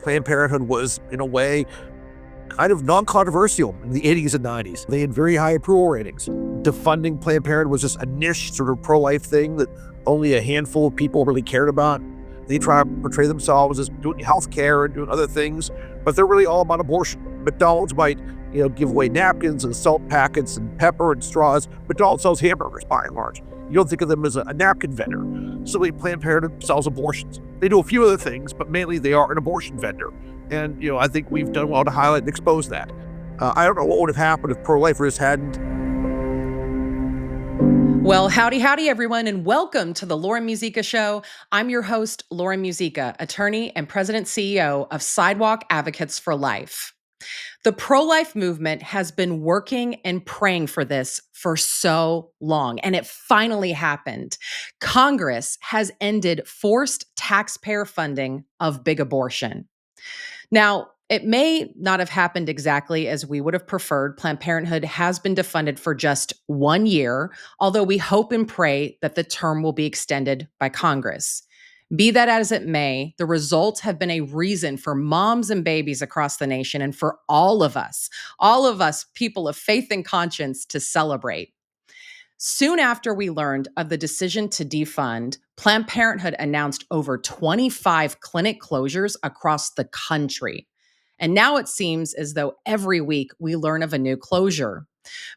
Planned Parenthood was, in a way, kind of non-controversial in the 80s and 90s. They had very high approval ratings. Defunding Planned Parenthood was just a niche sort of pro-life thing that only a handful of people really cared about. They try to portray themselves as doing healthcare and doing other things, but they're really all about abortion. McDonald's might, give away napkins and salt packets and pepper and straws. McDonald's sells hamburgers by and large. You don't think of them as a napkin vendor. Similarly, Planned Parenthood sells abortions. They do a few other things, but mainly they are an abortion vendor. And, I think we've done well to highlight and expose that. I don't know what would have happened if pro-lifers hadn't. Well, howdy, everyone, and welcome to the Lauren Musica Show. I'm your host, Lauren Musica, attorney and president CEO of Sidewalk Advocates for Life. The pro-life movement has been working and praying for this for so long, and it finally happened. Congress has ended forced taxpayer funding of big abortion. Now, it may not have happened exactly as we would have preferred. Planned Parenthood has been defunded for just 1 year, although we hope and pray that the term will be extended by Congress. Be that as it may, the results have been a reason for moms and babies across the nation and for all of us people of faith and conscience, to celebrate. Soon after we learned of the decision to defund, Planned Parenthood announced over 25 clinic closures across the country. And now it seems as though every week we learn of a new closure.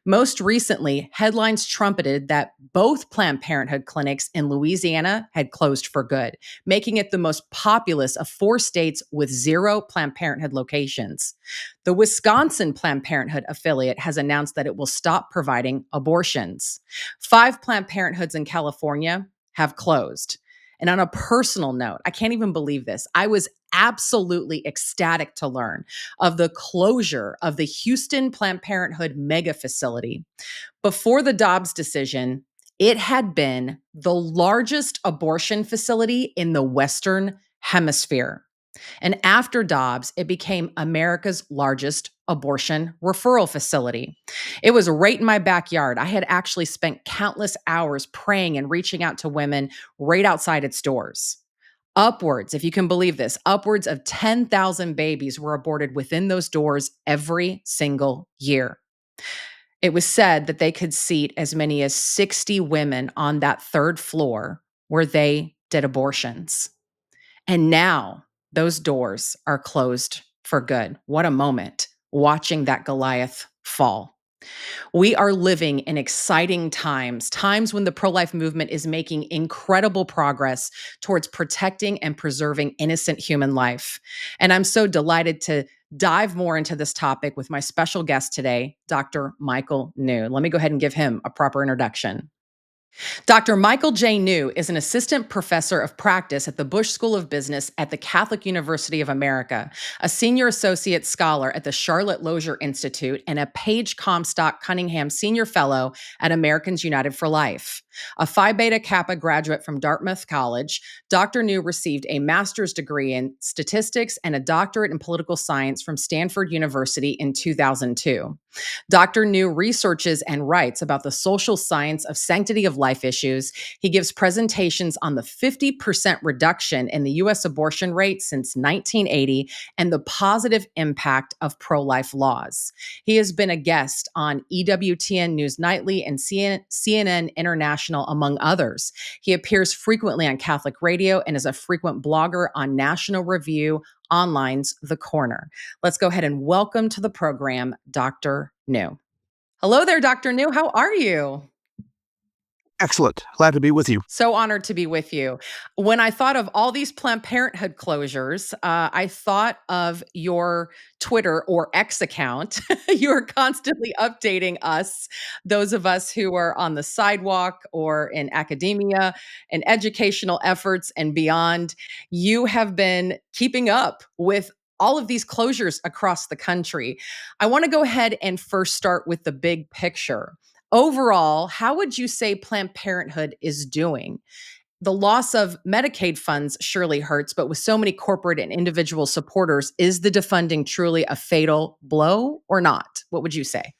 Most recently, headlines trumpeted that both Planned Parenthood clinics in Louisiana had closed for good, making it the most populous of 4 states with 0 Planned Parenthood locations. The Wisconsin Planned Parenthood affiliate has announced that it will stop providing abortions. 5 Planned Parenthoods in California have closed. And on a personal note, I can't even believe this. I was absolutely ecstatic to learn of the closure of the Houston Planned Parenthood mega facility. Before the Dobbs decision, it had been the largest abortion facility in the Western Hemisphere. And after Dobbs, it became America's largest abortion referral facility. It was right in my backyard. I had actually spent countless hours praying and reaching out to women right outside its doors. Upwards, if you can believe this, upwards of 10,000 babies were aborted within those doors every single year. It was said that they could seat as many as 60 women on that 3rd floor where they did abortions. And now those doors are closed for good. What a moment watching that Goliath fall. We are living in exciting times when the pro-life movement is making incredible progress towards protecting and preserving innocent human life. And I'm so delighted to dive more into this topic with my special guest today, Dr. Michael New. Let me go ahead and give him a proper introduction. Dr. Michael J. New is an assistant professor of practice at the Bush School of Business at the Catholic University of America, a senior associate scholar at the Charlotte Lozier Institute, and a Page Comstock Cunningham Senior Fellow at Americans United for Life. A Phi Beta Kappa graduate from Dartmouth College, Dr. New received a master's degree in statistics and a doctorate in political science from Stanford University in 2002. Dr. New researches and writes about the social science of sanctity of life issues. He gives presentations on the 50% reduction in the U.S. abortion rate since 1980 and the positive impact of pro-life laws. He has been a guest on EWTN News Nightly and CNN International, among others. He appears frequently on Catholic radio and is a frequent blogger on National Review Online's The Corner. Let's go ahead and welcome to the program, Dr. New. Hello there, Dr. New. How are you? Excellent. Glad to be with you. So honored to be with you. When I thought of all these Planned Parenthood closures, I thought of your Twitter or X account. You are constantly updating us, those of us who are on the sidewalk or in academia and educational efforts and beyond. You have been keeping up with all of these closures across the country. I want to go ahead and first start with the big picture. Overall, how would you say Planned Parenthood is doing? The loss of Medicaid funds surely hurts, but with so many corporate and individual supporters, is the defunding truly a fatal blow or not? What would you say?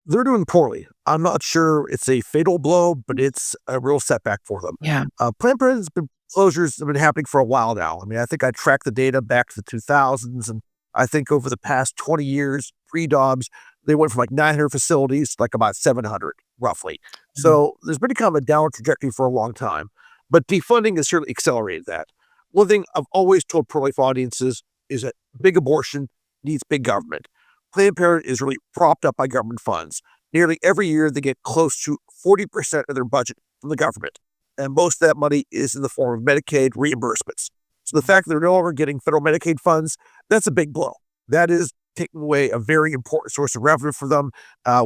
They're doing poorly. I'm not sure it's a fatal blow, but it's a real setback for them. Yeah. Planned Parenthood has been closures have been happening for a while now. I mean, I think I tracked the data back to the 2000s, and I think over the past 20 years, pre-Dobbs, they went from like 900 facilities to like about 700, roughly. Mm. So there's been kind of a downward trajectory for a long time, but defunding has certainly accelerated that. One thing I've always told pro-life audiences is that big abortion needs big government. Planned Parenthood is really propped up by government funds. Nearly every year, they get close to 40% of their budget from the government, and most of that money is in the form of Medicaid reimbursements. So the fact that they're no longer getting federal Medicaid funds, that's a big blow. That is taking away a very important source of revenue for them.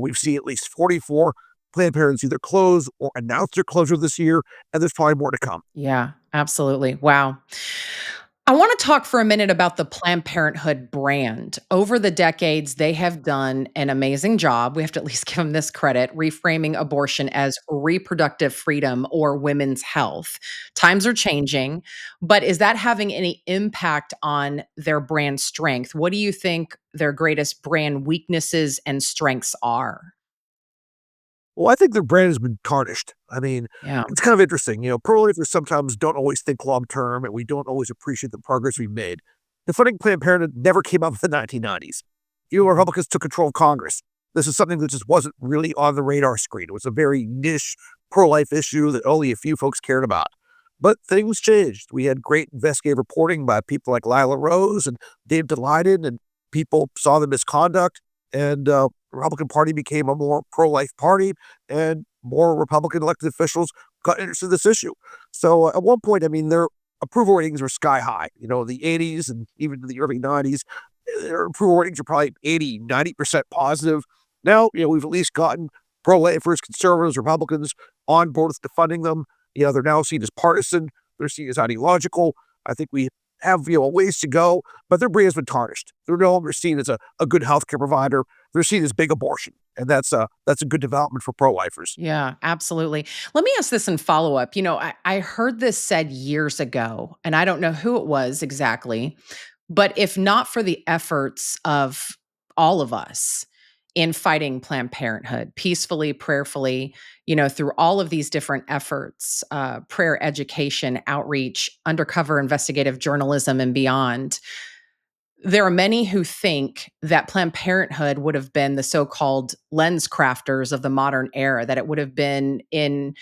We've seen at least 44 Planned Parenthoods either close or announce their closure this year, and there's probably more to come. Yeah, absolutely. Wow. I want to talk for a minute about the Planned Parenthood brand. Over the decades, they have done an amazing job. We have to at least give them this credit, reframing abortion as reproductive freedom or women's health. Times are changing, but is that having any impact on their brand strength? What do you think their greatest brand weaknesses and strengths are? Well, I think their brand has been tarnished. I mean, Yeah. it's kind of interesting. Pro-lifers sometimes don't always think long term, and we don't always appreciate the progress we've made. The funding Planned Parenthood never came up in the 1990s. Republicans took control of Congress. This is something that just wasn't really on the radar screen. It was a very niche pro-life issue that only a few folks cared about. But things changed. We had great investigative reporting by people like Lila Rose and Dave Delighted, and people saw the misconduct, and the Republican Party became a more pro-life party, and more Republican elected officials got interested in this issue. So at one point, I mean, their approval ratings were sky high. The 80s and even the early 90s, their approval ratings are probably 80, 90% positive. Now, we've at least gotten pro-lifers, conservatives, Republicans on board with defunding them. They're now seen as partisan. They're seen as ideological. I think we have, a ways to go, but their brand has been tarnished. They're no longer seen as a good healthcare provider. They're seen as big abortion. And that's a good development for pro-lifers. Yeah, absolutely. Let me ask this in follow up. I heard this said years ago, and I don't know who it was exactly, but if not for the efforts of all of us in fighting Planned Parenthood peacefully, prayerfully, through all of these different efforts, prayer education, outreach, undercover investigative journalism, and beyond, there are many who think that Planned Parenthood would have been the so-called lens crafters of the modern era, that it would have been in,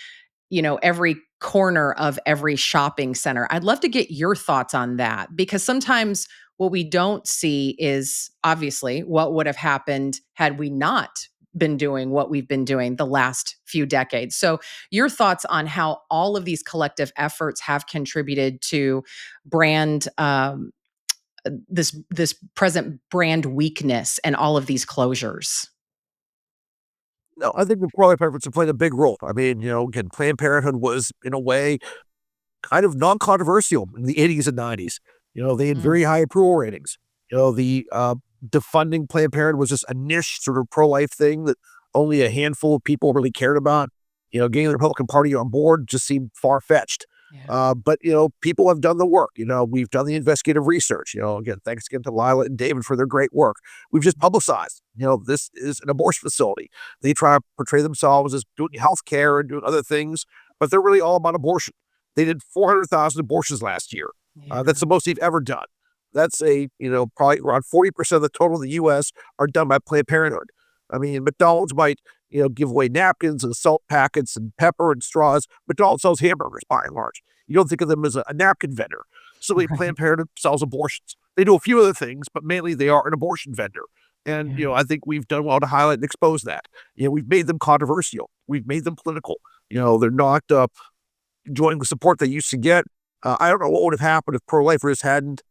every corner of every shopping center. I'd love to get your thoughts on that because sometimes what we don't see is obviously what would have happened had we not been doing what we've been doing the last few decades. So, your thoughts on how all of these collective efforts have contributed to brand this present brand weakness and all of these closures. No, I think the pro-life efforts have played a big role. I mean, again, Planned Parenthood was, in a way, kind of non-controversial in the 80s and 90s. They had Mm, very high approval ratings. The defunding Planned Parenthood was just a niche sort of pro-life thing that only a handful of people really cared about. Getting the Republican Party on board just seemed far-fetched. yeah. But people have done the work. We've done the investigative research. Again, thanks again to Lila and David for their great work. We've just publicized, this is an abortion facility. They try to portray themselves as doing healthcare and doing other things, but they're really all about abortion. They did 400,000 abortions last year. Yeah. That's the most they've ever done. That's probably around 40% of the total in the U.S. are done by Planned Parenthood. I mean, McDonald's might, give away napkins and salt packets and pepper and straws. McDonald's sells hamburgers by and large. You don't think of them as a napkin vendor. Similarly, Right. Planned Parenthood sells abortions. They do a few other things, but mainly they are an abortion vendor. And, Yeah. I think we've done well to highlight and expose that. We've made them controversial. We've made them political. They're not enjoying the support they used to get. I don't know what would have happened if pro-lifers hadn't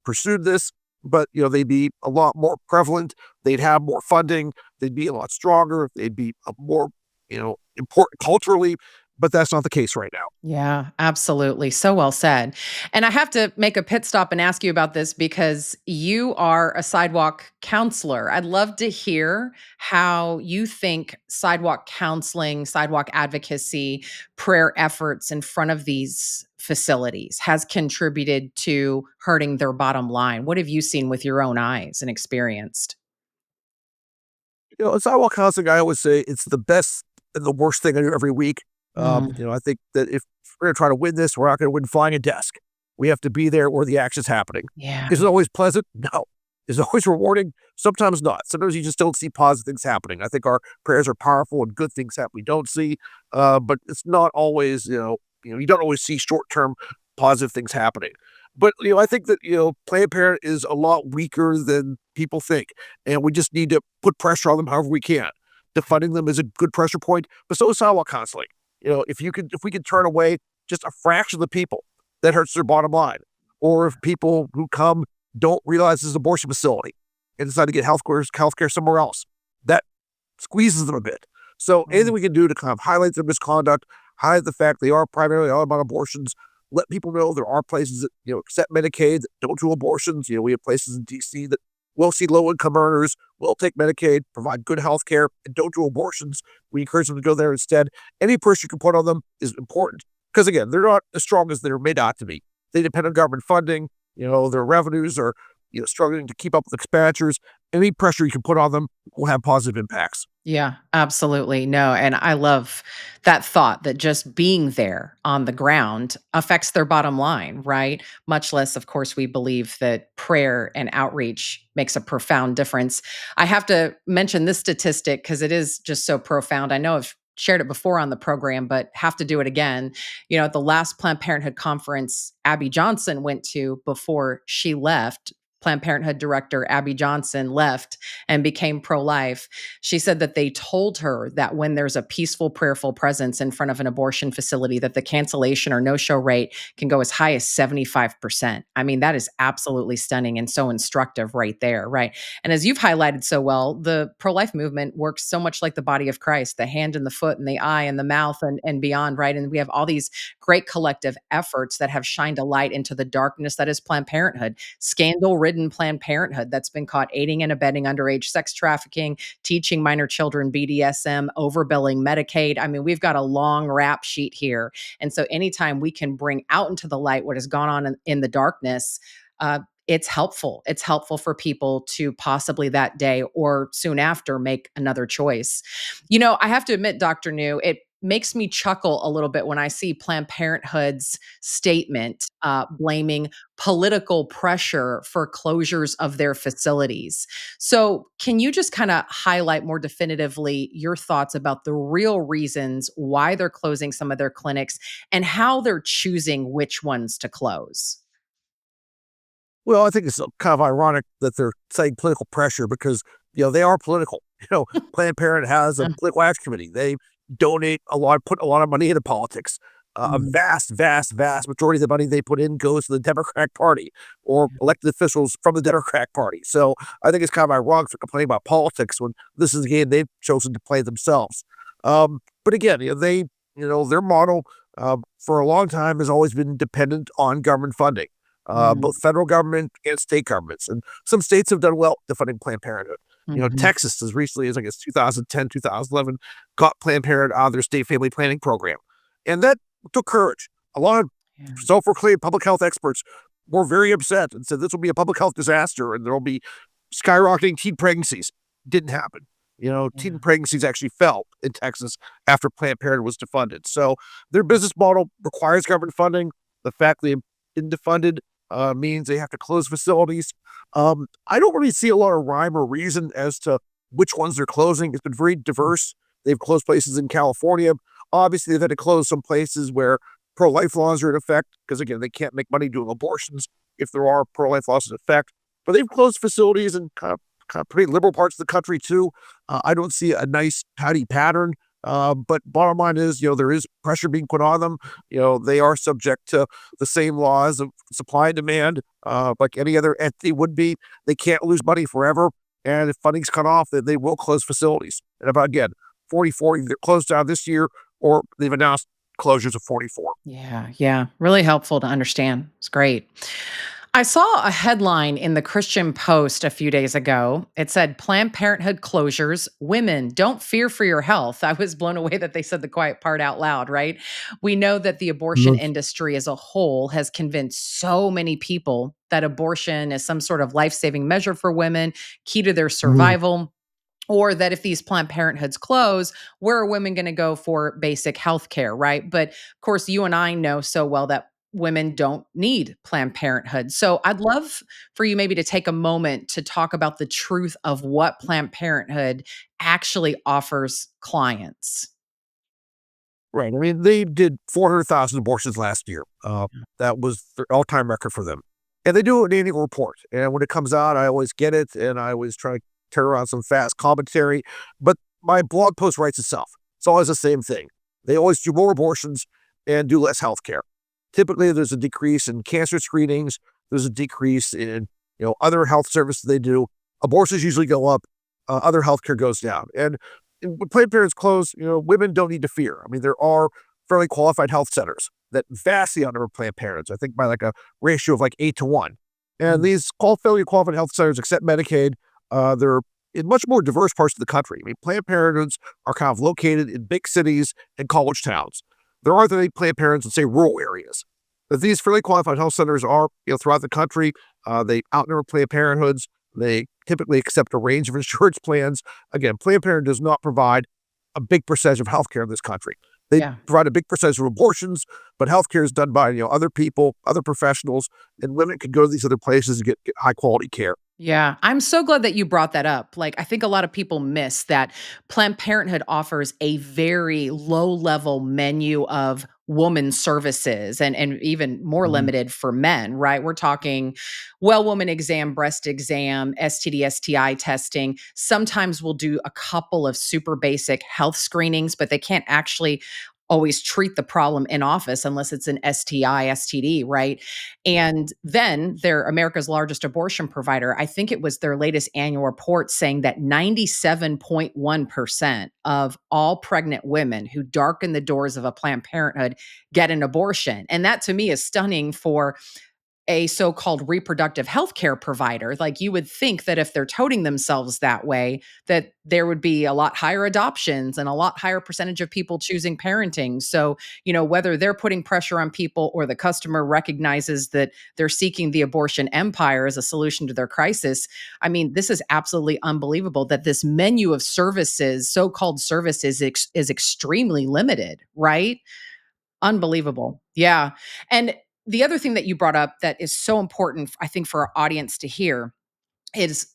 pursued this, but they'd be a lot more prevalent. They'd have more funding. They'd be a lot stronger. They'd be a more important culturally. But that's not the case right now. Yeah, absolutely. So well said. And I have to make a pit stop and ask you about this because you are a sidewalk counselor. I'd love to hear how you think sidewalk counseling, sidewalk advocacy, prayer efforts in front of these facilities has contributed to hurting their bottom line. What have you seen with your own eyes and experienced? In sidewalk housing, I always say it's the best and the worst thing I do every week. Mm, I think that if we're going to try to win this, we're not going to win flying a desk. We have to be there where the action's happening. yeah. Is it always pleasant? No. Is it always rewarding? Sometimes not. Sometimes you just don't see positive things happening. I think our prayers are powerful and good things happen we don't see, but it's not always, you don't always see short-term positive things happening. But, I think that, Planned Parenthood is a lot weaker than people think, and we just need to put pressure on them however we can. Defunding them is a good pressure point, but so is sidewalk counseling. If we could turn away just a fraction of the people, that hurts their bottom line. Or if people who come don't realize this is an abortion facility and decide to get healthcare somewhere else, that squeezes them a bit. So anything Mm. we can do to kind of highlight their misconduct, highlight the fact they are primarily all about abortions, let people know there are places that accept Medicaid that don't do abortions. We have places in DC that will see low income earners, will take Medicaid, provide good health care, and don't do abortions. We encourage them to go there instead. Any pressure you can put on them is important because again, they're not as strong as they're made out to be. They depend on government funding. Their revenues are struggling to keep up with expenditures. Any pressure you can put on them will have positive impacts. Yeah, absolutely. No, and I love that thought that just being there on the ground affects their bottom line, right? Much less, of course, we believe that prayer and outreach makes a profound difference. I have to mention this statistic because it is just so profound. I know I've shared it before on the program, but have to do it again. At the last Planned Parenthood conference Abby Johnson went to before she left, Planned Parenthood director Abby Johnson left and became pro life. She said that they told her that when there's a peaceful, prayerful presence in front of an abortion facility, that the cancellation or no-show rate can go as high as 75%. I mean, that is absolutely stunning and so instructive right there, right? And as you've highlighted so well, the pro-life movement works so much like the body of Christ, the hand and the foot and the eye and the mouth and beyond, right? And we have all these great collective efforts that have shined a light into the darkness that is Planned Parenthood, scandal-ridden Planned Parenthood that's been caught aiding and abetting underage sex trafficking, teaching minor children BDSM, overbilling Medicaid. I mean, we've got a long rap sheet here. And so anytime we can bring out into the light what has gone on in the darkness, it's helpful. It's helpful for people to possibly that day or soon after make another choice. I have to admit, Dr. New, it makes me chuckle a little bit when I see Planned Parenthood's statement blaming political pressure for closures of their facilities. So, can you just kind of highlight more definitively your thoughts about the real reasons why they're closing some of their clinics and how they're choosing which ones to close? Well, I think it's kind of ironic that they're saying political pressure because, they are political. Planned Parenthood has a Mm, political action committee. They donate a lot, put a lot of money into politics. A mm, vast, vast, vast majority of the money they put in goes to the Democratic Party or elected officials from the Democratic Party. So I think it's kind of ironic for complaining about politics when this is a game they've chosen to play themselves. But again, their model for a long time has always been dependent on government funding, mm, both federal government and state governments. And some states have done well defunding Planned Parenthood. mhm. Texas, as recently as I guess 2010, 2011, got Planned Parenthood out of their state family planning program. And that took courage. A lot of Yeah. self-proclaimed public health experts were very upset and said this will be a public health disaster and there will be skyrocketing teen pregnancies. Didn't happen. Teen Yeah. pregnancies actually fell in Texas after Planned Parenthood was defunded. So their business model requires government funding. The fact they've been defunded means they have to close facilities. I don't really see a lot of rhyme or reason as to which ones they're closing. It's been very diverse. They've closed places in California. Obviously, they've had to close some places where pro-life laws are in effect because, again, they can't make money doing abortions if there are pro-life laws in effect. But they've closed facilities in kind of pretty liberal parts of the country too. I don't see a nice tidy pattern. But bottom line is, there is pressure being put on them. They are subject to the same laws of supply and demand, like any other entity would be. They can't lose money forever. And if funding's cut off, then they will close facilities. And about, again, 44 either closed down this year or they've announced closures of 44. Yeah, yeah. Really helpful to understand. It's great. I saw a headline in the Christian Post a few days ago. It said Planned Parenthood closures, women don't fear for your health. I was blown away that they said the quiet part out loud, right? We know that the abortion Mhm. industry as a whole has convinced so many people that abortion is some sort of life saving measure for women, key to their Mhm. survival. Or that if these Planned Parenthoods close, where are women going to go for basic health care, right? But of course, you and I know so well that women don't need Planned Parenthood. So I'd love for you maybe to take a moment to talk about the truth of what Planned Parenthood actually offers clients. Right. I mean, they did 400,000 abortions last year. That was their all-time record for them. And they do an annual report. And when it comes out, I always get it, and I always try to tear around some fast commentary. But my blog post writes itself. It's always the same thing. They always do more abortions and do less health care. Typically, there's a decrease in cancer screenings. There's a decrease in other health services they do. Abortions usually go up. Other health care goes down. And when Planned Parenthood's closed, women don't need to fear. I mean, there are fairly qualified health centers that vastly outnumber Planned Parenthoods, I think by like a ratio of like 8-1. And these fairly qualified health centers accept Medicaid. They're in much more diverse parts of the country. I mean, Planned Parenthoods are kind of located in big cities and college towns. There aren't any Planned Parenthoods in, say, rural areas. But these fairly qualified health centers are, throughout the country. They outnumber Planned Parenthoods. They typically accept a range of insurance plans. Again, Planned Parenthood does not provide a big percentage of healthcare in this country. They Yeah. provide a big percentage of abortions, but healthcare is done by other people, other professionals, and women can go to these other places and get high quality care. Yeah, I'm so glad that you brought that up. Like, I think a lot of people miss that Planned Parenthood offers a very low level menu of woman services and even more Mhm. limited for men, right? We're talking well woman exam, breast exam, STD, STI testing. Sometimes we'll do a couple of super basic health screenings, but they can't actually always treat the problem in office unless it's an STI, STD, right? And then they're America's largest abortion provider. I think it was their latest annual report saying that 97.1% of all pregnant women who darken the doors of a Planned Parenthood get an abortion. And that to me is stunning for a so-called reproductive health care provider. Like, you would think that if they're toting themselves that way, that there would be a lot higher adoptions and a lot higher percentage of people choosing parenting. So, whether they're putting pressure on people or the customer recognizes that they're seeking the abortion empire as a solution to their crisis. I mean, this is absolutely unbelievable that this menu of services, so-called services, is extremely limited, right? Unbelievable. Yeah. And the other thing that you brought up that is so important, I think, for our audience to hear is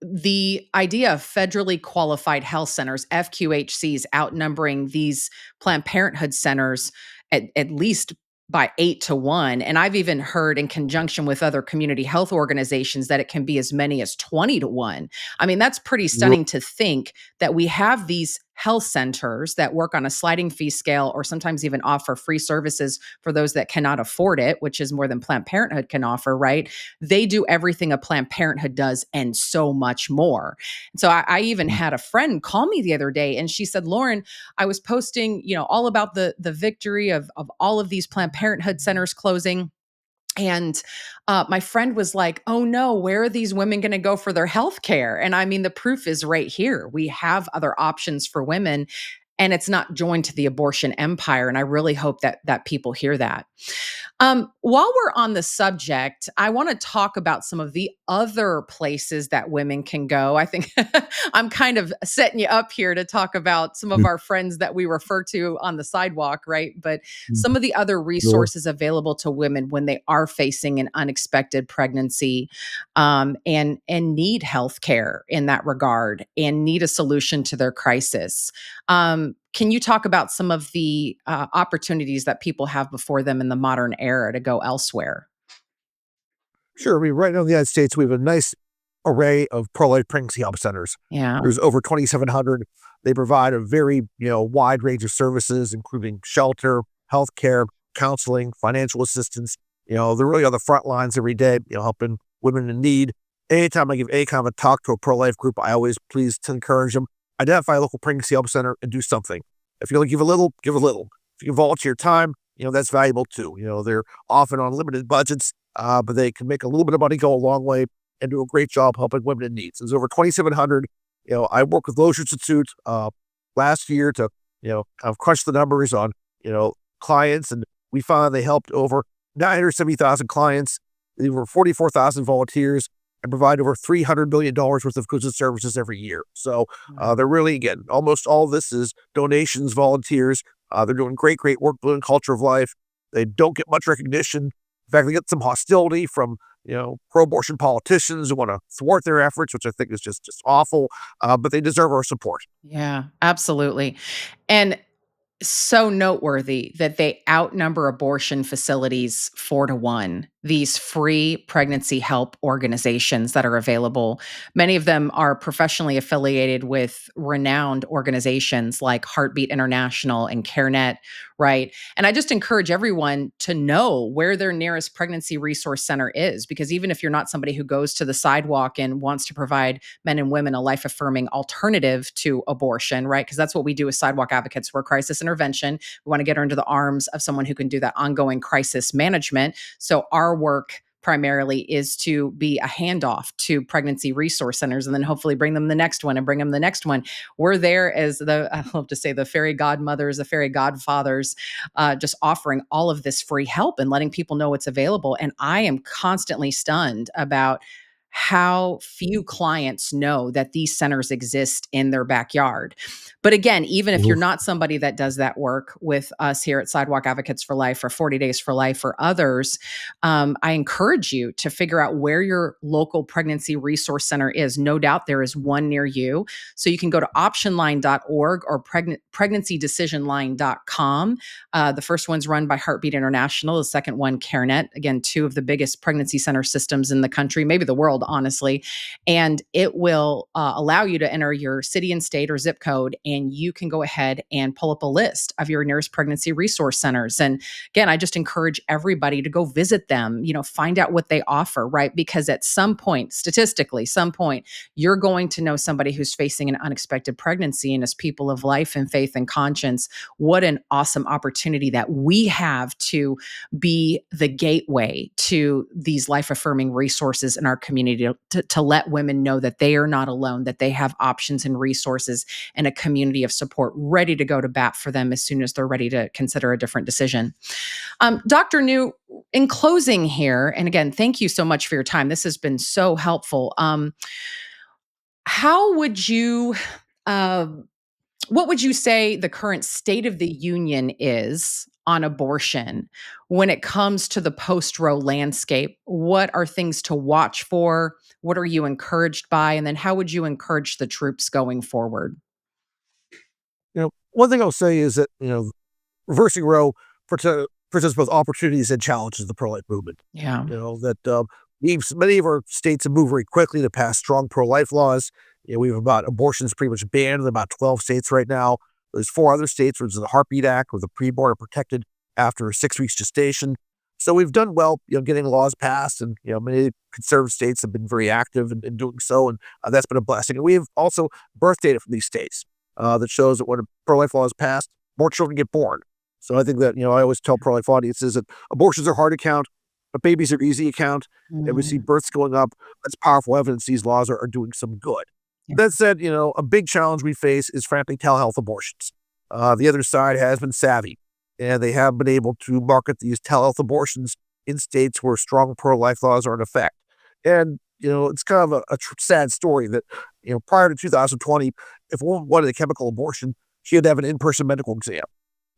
the idea of federally qualified health centers, FQHCs, outnumbering these Planned Parenthood centers at least by 8-1. And I've even heard in conjunction with other community health organizations that it can be as many as 20-1. I mean, that's pretty stunning to think that we have these health centers that work on a sliding fee scale or sometimes even offer free services for those that cannot afford it, which is more than Planned Parenthood can offer, right? They do everything a Planned Parenthood does and so much more. So I even had a friend call me the other day and she said, Lauren, I was posting, all about the victory of all of these Planned Parenthood centers closing. And my friend was like, oh no, where are these women going to go for their health care? And I mean, the proof is right here. We have other options for women and it's not joined to the abortion empire. And I really hope that people hear that. While we're on the subject, I want to talk about some of the other places that women can go. I think I'm kind of setting you up here to talk about some of our friends that we refer to on the sidewalk, right? But some of the other Sure. resources available to women when they are facing an unexpected pregnancy, and need health care in that regard and need a solution to their crisis. Can you talk about some of the opportunities that people have before them in the modern era to go elsewhere? Sure. I mean, right now in the United States, we have a nice array of pro-life pregnancy help centers. Yeah. There's over 2,700. They provide a very, wide range of services, including shelter, healthcare, counseling, financial assistance. They're really on the front lines every day, helping women in need. Anytime I give any kind of a talk to a pro-life group, I always please to encourage them, identify a local pregnancy help center and do something. If you only give a little, give a little. If you can volunteer time, that's valuable too. They're often on limited budgets, but they can make a little bit of money go a long way and do a great job helping women in need. So there's over 2,700. I worked with Loesch Institute last year to, kind of crunch the numbers on, clients, and we found they helped over 970,000 clients, over 44,000 volunteers, and provide over $300 million worth of goods and services every year. So Wow. they're really, again, almost all this is donations, volunteers. They're doing great work building culture of life. They don't get much recognition. In fact, they get some hostility from pro-abortion politicians who want to thwart their efforts, which I think is just awful. But they deserve our support. Yeah, absolutely. And so noteworthy that they outnumber abortion facilities 4 to 1. These free pregnancy help organizations that are available. Many of them are professionally affiliated with renowned organizations like Heartbeat International and CareNet, right? And I just encourage everyone to know where their nearest pregnancy resource center is, because even if you're not somebody who goes to the sidewalk and wants to provide men and women a life affirming alternative to abortion, right? Because that's what we do as sidewalk advocates. We're crisis intervention. We want to get her into the arms of someone who can do that ongoing crisis management. So our work primarily is to be a handoff to pregnancy resource centers and then hopefully bring them the next one and bring them the next one. We're there as I love to say, the fairy godmothers, the fairy godfathers, just offering all of this free help and letting people know what's available. And I am constantly stunned about how few clients know that these centers exist in their backyard. But again, even if you're Oof. not somebody that does that work with us here at Sidewalk Advocates for Life or 40 Days for Life or others, I encourage you to figure out where your local pregnancy resource center is. No doubt there is one near you. So you can go to optionline.org or pregnancy decisionline.com. The first one's run by Heartbeat International, the second one, CareNet. Again, two of the biggest pregnancy center systems in the country, maybe the world, honestly. And it will allow you to enter your city and state or zip code, and you can go ahead and pull up a list of your nearest pregnancy resource centers. And again, I just encourage everybody to go visit them, find out what they offer, right? Because at some point, statistically, some point, you're going to know somebody who's facing an unexpected pregnancy. And as people of life and faith and conscience, what an awesome opportunity that we have to be the gateway to these life affirming resources in our community to let women know that they are not alone, that they have options and resources and a community of support ready to go to bat for them as soon as they're ready to consider a different decision. Dr. New, in closing here, and again, thank you so much for your time. This has been so helpful. How would you uh, what would you say the current state of the union is on abortion when it comes to the post Roe landscape? What are things to watch for? What are you encouraged by? And then how would you encourage the troops going forward? One thing I'll say is that reversing Roe presents both opportunities and challenges to the pro-life movement. Yeah. That many of our states have moved very quickly to pass strong pro-life laws. We have about abortions pretty much banned in about 12 states right now. There's 4 other states where there's the Heartbeat Act, where the preborn are protected after 6 weeks gestation. So we've done well, getting laws passed, and many conservative states have been very active in doing so, and that's been a blessing. And we have also birth data from these states that shows that when a pro-life law is passed, more children get born. So I think that I always tell pro-life audiences that abortions are hard to count, but babies are easy to count, and we see Mhm. births going up. That's powerful evidence these laws are doing some good. Yeah. That said, a big challenge we face is frankly telehealth abortions. The other side has been savvy, and they have been able to market these telehealth abortions in states where strong pro-life laws are in effect. And, it's kind of a sad story that, prior to 2020, if a woman wanted a chemical abortion, she had to have an in-person medical exam.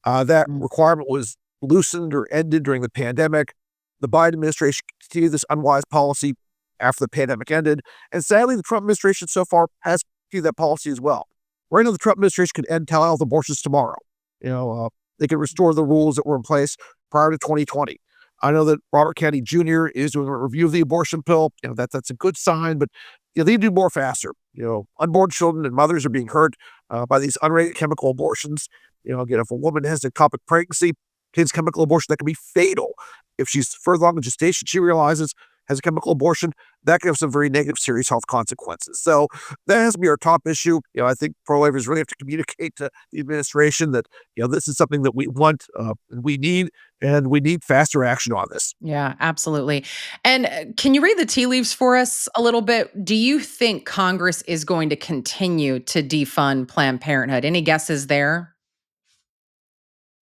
That Mm. requirement was loosened or ended during the pandemic. The Biden administration continued this unwise policy after the pandemic ended. And sadly, the Trump administration so far has continued that policy as well. Right now, the Trump administration could end telehealth abortions tomorrow. They could restore the rules that were in place prior to 2020. I know that Robert Kennedy Jr. is doing a review of the abortion pill. That's a good sign, but they do more faster. Unborn children and mothers are being hurt by these unrated chemical abortions. Again, if a woman has an ectopic pregnancy, kids chemical abortion that can be fatal. If she's further along in gestation, she realizes has a chemical abortion, that can have some very negative, serious health consequences. So that has to be our top issue. I think pro-lifers really have to communicate to the administration that this is something that we want, and we need faster action on this. Yeah, absolutely. And can you read the tea leaves for us a little bit? Do you think Congress is going to continue to defund Planned Parenthood? Any guesses there?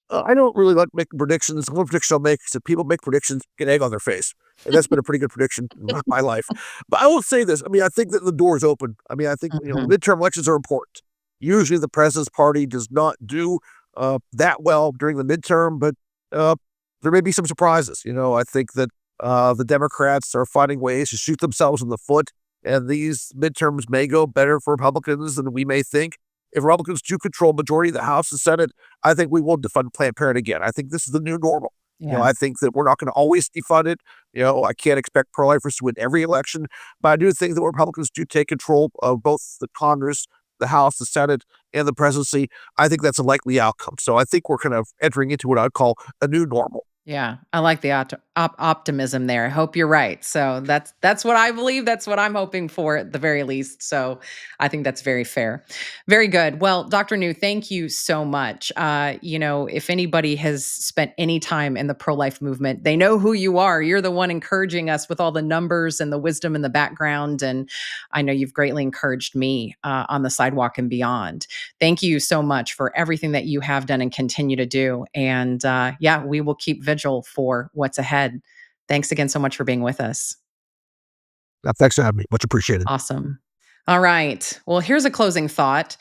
I don't really like making predictions. One prediction I'll make is that people make predictions, get egg on their face. And that's been a pretty good prediction in my life. But I will say this. I mean, I think that the door is open. I mean, I think, Mhm. midterm elections are important. Usually the president's party does not do that well during the midterm, but there may be some surprises. I think that the Democrats are finding ways to shoot themselves in the foot, and these midterms may go better for Republicans than we may think. If Republicans do control majority of the House and Senate, I think we will defund Planned Parenthood again. I think this is the new normal. Yeah. I think that we're not going to always defund it. I can't expect pro-lifers to win every election, but I do think that when Republicans do take control of both the Congress, the House, the Senate, and the presidency, I think that's a likely outcome. So I think we're kind of entering into what I'd call a new normal. Yeah, I like the optimism there. I hope you're right. So that's what I believe. That's what I'm hoping for at the very least. So I think that's very fair. Very good. Well, Dr. New, thank you so much. If anybody has spent any time in the pro-life movement, they know who you are. You're the one encouraging us with all the numbers and the wisdom in the background. And I know you've greatly encouraged me on the sidewalk and beyond. Thank you so much for everything that you have done and continue to do. And we will keep vigil for what's ahead. Thanks again so much for being with us. Thanks for having me. Much appreciated. Awesome. All right. Well, here's a closing thought.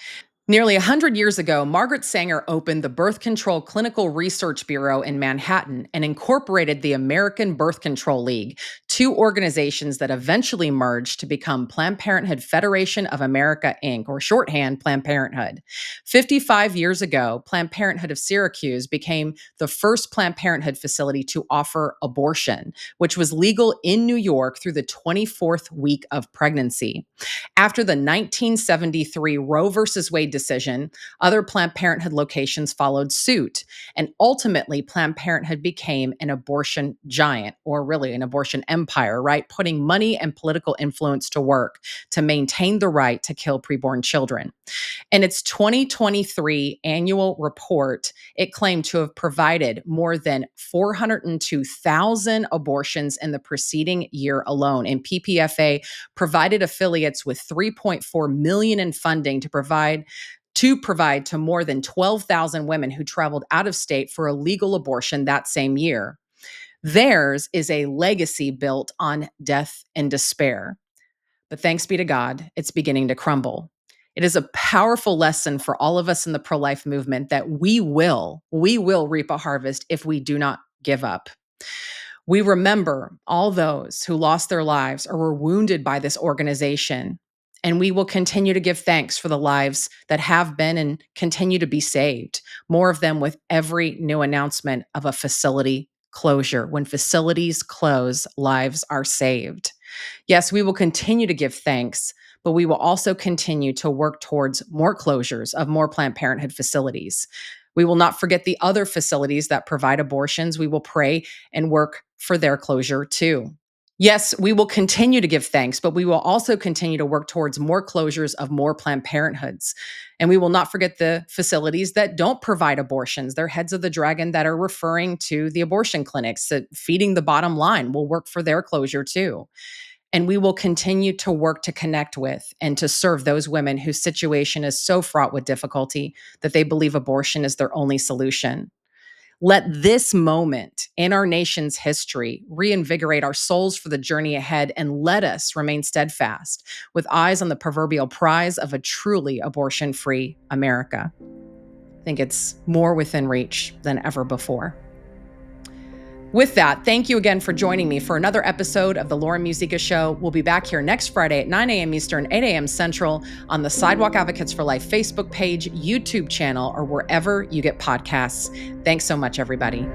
Nearly 100 years ago, Margaret Sanger opened the Birth Control Clinical Research Bureau in Manhattan and incorporated the American Birth Control League, two organizations that eventually merged to become Planned Parenthood Federation of America, Inc., or shorthand Planned Parenthood. 55 years ago, Planned Parenthood of Syracuse became the first Planned Parenthood facility to offer abortion, which was legal in New York through the 24th week of pregnancy. After the 1973 Roe versus Wade decision, other Planned Parenthood locations followed suit. And ultimately, Planned Parenthood became an abortion giant, or really an abortion empire, right? Putting money and political influence to work to maintain the right to kill preborn children. In its 2023 annual report, it claimed to have provided more than 402,000 abortions in the preceding year alone. And PPFA provided affiliates with 3.4 million in funding to provide to more than 12,000 women who traveled out of state for a legal abortion that same year. Theirs is a legacy built on death and despair. But thanks be to God, it's beginning to crumble. It is a powerful lesson for all of us in the pro-life movement that we will reap a harvest if we do not give up. We remember all those who lost their lives or were wounded by this organization, and we will continue to give thanks for the lives that have been and continue to be saved. More of them with every new announcement of a facility closure. When facilities close, lives are saved. Yes, we will continue to give thanks, but we will also continue to work towards more closures of more Planned Parenthood facilities. We will not forget the other facilities that provide abortions. We will pray and work for their closure too. Yes, we will continue to give thanks, but we will also continue to work towards more closures of more Planned Parenthoods. And we will not forget the facilities that don't provide abortions. They're heads of the dragon that are referring to the abortion clinics, that feeding the bottom line. Will work for their closure too. And we will continue to work to connect with and to serve those women whose situation is so fraught with difficulty that they believe abortion is their only solution. Let this moment in our nation's history reinvigorate our souls for the journey ahead, and let us remain steadfast with eyes on the proverbial prize of a truly abortion-free America. I think it's more within reach than ever before. With that, thank you again for joining me for another episode of the Lauren Musica Show. We'll be back here next Friday at 9 a.m. Eastern, 8 a.m. Central on the Sidewalk Advocates for Life Facebook page, YouTube channel, or wherever you get podcasts. Thanks so much, everybody.